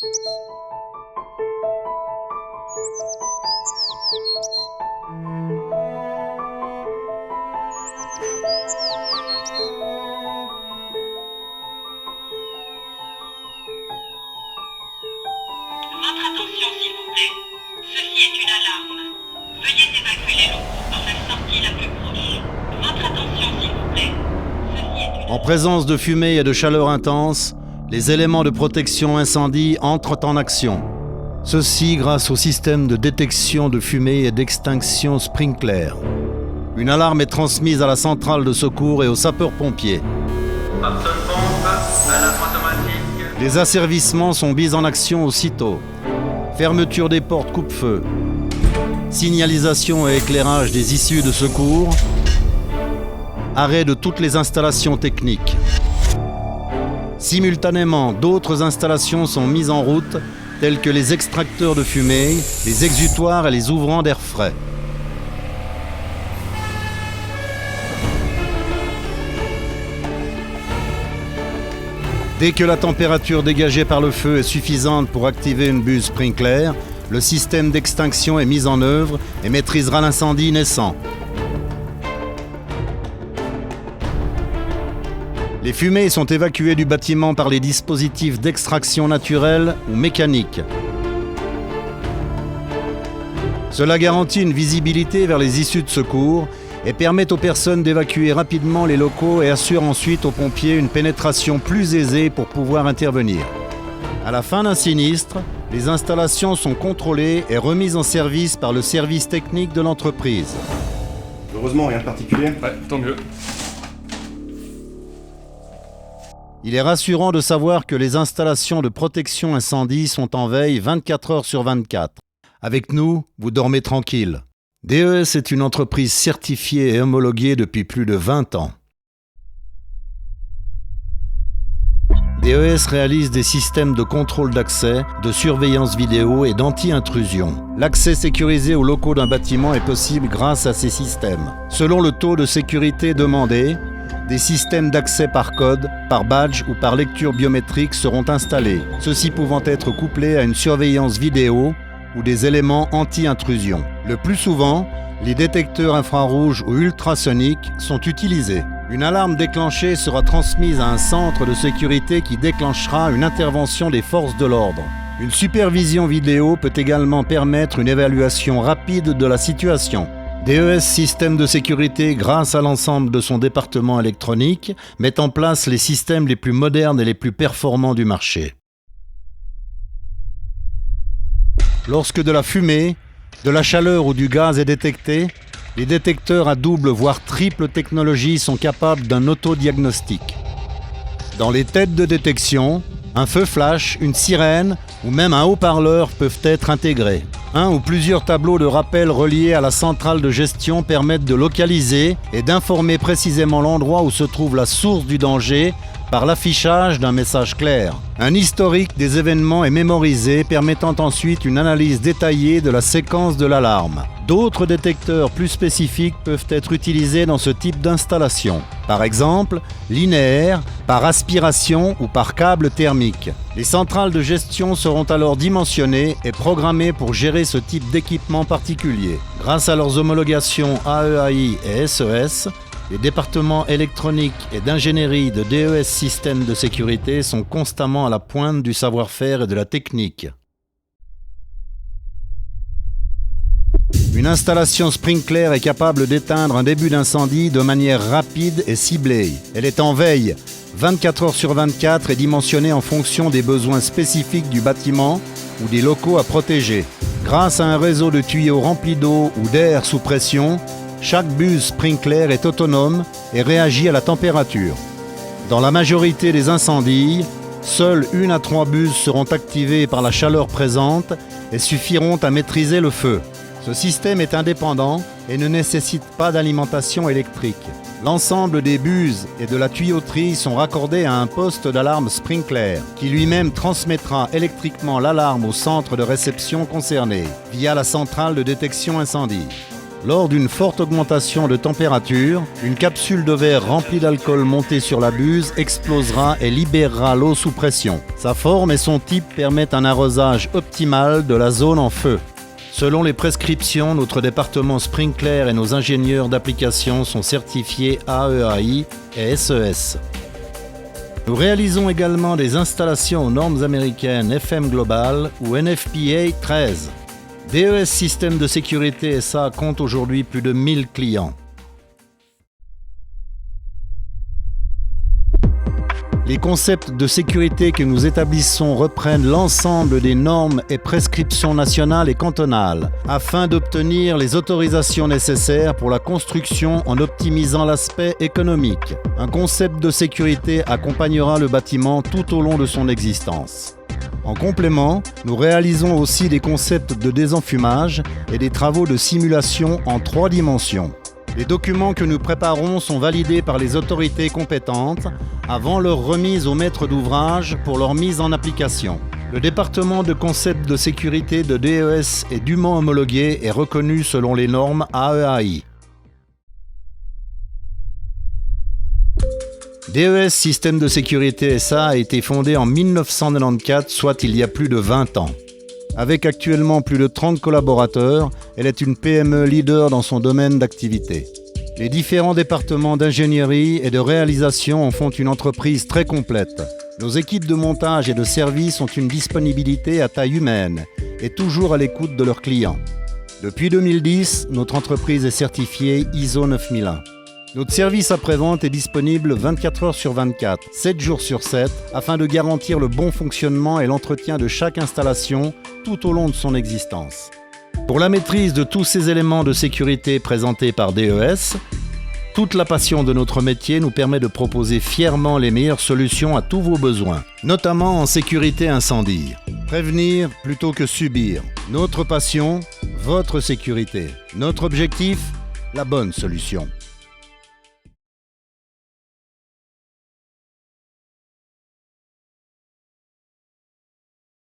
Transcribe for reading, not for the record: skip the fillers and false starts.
Votre attention, s'il vous plaît. Ceci est une alarme. Veuillez évacuer les locaux par la sortie la plus proche. Votre attention, s'il vous plaît. Ceci est une... En présence de fumée et de chaleur intense, les éléments de protection incendie entrent en action. Ceci grâce au système de détection de fumée et d'extinction sprinkler. Une alarme est transmise à la centrale de secours et aux sapeurs-pompiers. Les asservissements sont mis en action aussitôt. Fermeture des portes coupe-feu. Signalisation et éclairage des issues de secours. Arrêt de toutes les installations techniques. Simultanément, d'autres installations sont mises en route, telles que les extracteurs de fumée, les exutoires et les ouvrants d'air frais. Dès que la température dégagée par le feu est suffisante pour activer une buse sprinkler, le système d'extinction est mis en œuvre et maîtrisera l'incendie naissant. Les fumées sont évacuées du bâtiment par les dispositifs d'extraction naturelle ou mécanique. Cela garantit une visibilité vers les issues de secours et permet aux personnes d'évacuer rapidement les locaux et assure ensuite aux pompiers une pénétration plus aisée pour pouvoir intervenir. À la fin d'un sinistre, les installations sont contrôlées et remises en service par le service technique de l'entreprise. Heureusement, rien de particulier. Ouais, tant mieux. Il est rassurant de savoir que les installations de protection incendie sont en veille 24 heures sur 24. Avec nous, vous dormez tranquille. DES est une entreprise certifiée et homologuée depuis plus de 20 ans. DES réalise des systèmes de contrôle d'accès, de surveillance vidéo et d'anti-intrusion. L'accès sécurisé aux locaux d'un bâtiment est possible grâce à ces systèmes. Selon le taux de sécurité demandé, des systèmes d'accès par code, par badge ou par lecture biométrique seront installés, ceux-ci pouvant être couplés à une surveillance vidéo ou des éléments anti-intrusion. Le plus souvent, les détecteurs infrarouges ou ultrasoniques sont utilisés. Une alarme déclenchée sera transmise à un centre de sécurité qui déclenchera une intervention des forces de l'ordre. Une supervision vidéo peut également permettre une évaluation rapide de la situation. DES Système de sécurité, grâce à l'ensemble de son département électronique, met en place les systèmes les plus modernes et les plus performants du marché. Lorsque de la fumée, de la chaleur ou du gaz est détecté, les détecteurs à double voire triple technologie sont capables d'un autodiagnostic. Dans les têtes de détection, un feu flash, une sirène ou même un haut-parleur peuvent être intégrés. Un ou plusieurs tableaux de rappel reliés à la centrale de gestion permettent de localiser et d'informer précisément l'endroit où se trouve la source du danger par l'affichage d'un message clair. Un historique des événements est mémorisé, permettant ensuite une analyse détaillée de la séquence de l'alarme. D'autres détecteurs plus spécifiques peuvent être utilisés dans ce type d'installation. Par exemple, linéaire, par aspiration ou par câble thermique. Les centrales de gestion seront alors dimensionnées et programmées pour gérer ce type d'équipement particulier. Grâce à leurs homologations AEAI et SES, les départements électroniques et d'ingénierie de DES Systèmes de sécurité sont constamment à la pointe du savoir-faire et de la technique. Une installation sprinkler est capable d'éteindre un début d'incendie de manière rapide et ciblée. Elle est en veille 24 heures sur 24 et dimensionnée en fonction des besoins spécifiques du bâtiment ou des locaux à protéger. Grâce à un réseau de tuyaux remplis d'eau ou d'air sous pression, chaque buse sprinkler est autonome et réagit à la température. Dans la majorité des incendies, seules 1 à 3 buses seront activées par la chaleur présente et suffiront à maîtriser le feu. Ce système est indépendant et ne nécessite pas d'alimentation électrique. L'ensemble des buses et de la tuyauterie sont raccordés à un poste d'alarme sprinkler qui lui-même transmettra électriquement l'alarme au centre de réception concerné via la centrale de détection incendie. Lors d'une forte augmentation de température, une capsule de verre remplie d'alcool montée sur la buse explosera et libérera l'eau sous pression. Sa forme et son type permettent un arrosage optimal de la zone en feu. Selon les prescriptions, notre département Sprinkler et nos ingénieurs d'application sont certifiés AEAI et SES. Nous réalisons également des installations aux normes américaines FM Global ou NFPA 13. DES Systèmes de Sécurité SA compte aujourd'hui plus de 1000 clients. Les concepts de sécurité que nous établissons reprennent l'ensemble des normes et prescriptions nationales et cantonales afin d'obtenir les autorisations nécessaires pour la construction en optimisant l'aspect économique. Un concept de sécurité accompagnera le bâtiment tout au long de son existence. En complément, nous réalisons aussi des concepts de désenfumage et des travaux de simulation en 3 dimensions. Les documents que nous préparons sont validés par les autorités compétentes avant leur remise au maître d'ouvrage pour leur mise en application. Le département de concept de sécurité de DES est dûment homologué et reconnu selon les normes AEAI. DES Systèmes de Sécurité SA a été fondé en 1994, soit il y a plus de 20 ans. Avec actuellement plus de 30 collaborateurs, elle est une PME leader dans son domaine d'activité. Les différents départements d'ingénierie et de réalisation en font une entreprise très complète. Nos équipes de montage et de service ont une disponibilité à taille humaine et toujours à l'écoute de leurs clients. Depuis 2010, notre entreprise est certifiée ISO 9001. Notre service après-vente est disponible 24 heures sur 24, 7 jours sur 7, afin de garantir le bon fonctionnement et l'entretien de chaque installation tout au long de son existence. Pour la maîtrise de tous ces éléments de sécurité présentés par DES, toute la passion de notre métier nous permet de proposer fièrement les meilleures solutions à tous vos besoins, notamment en sécurité incendie. Prévenir plutôt que subir. Notre passion, votre sécurité. Notre objectif, la bonne solution.